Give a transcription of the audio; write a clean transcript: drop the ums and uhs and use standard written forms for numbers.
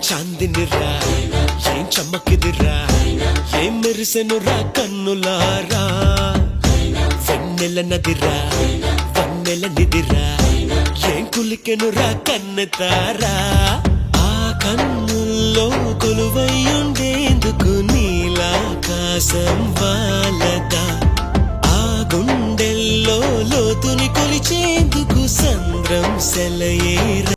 చాందినిరా ఏం చమ్మకిదిరా ఏం మెరిసెనురా కన్నులారా వెన్నెల నదిరా వన్నెల నిదిరా ఏం కులికెనురా కన్నెతారా ఆ కన్నుల్లో కొలువయ్యుండేందుకు నీలాకాశం వాలదా ఆ గుండెల్లో లోతుని కొలిచేందుకు సంద్రం సెలయేరా